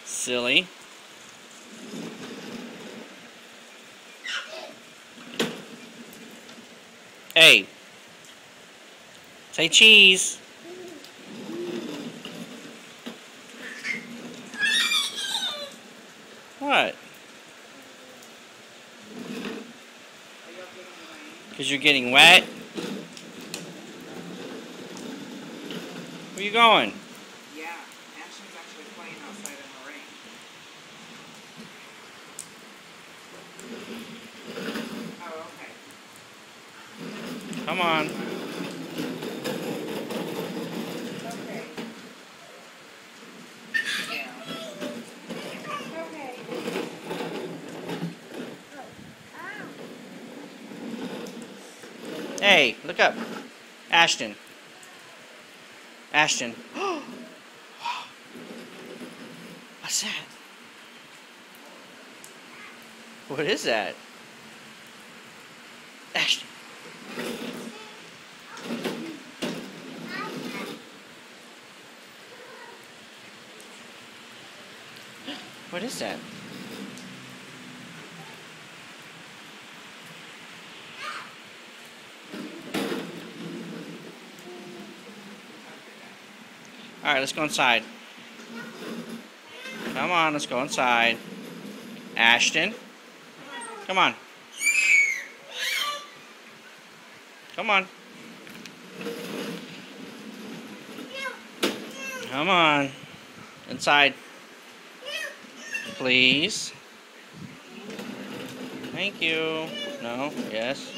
Silly. Hey. Say cheese. What? Because you're getting wet? Where you going? Yeah, Ashton's actually playing outside in the rain. Oh, okay. Come on. Okay. Yeah. Okay. Hey, look up. Ashton. Ashton. What's that? What is that? Ashton. What is that? Alright, let's go inside. Come on, let's go inside. Ashton. Come on. Come on. Come on. Inside. Please. Thank you. No. Yes.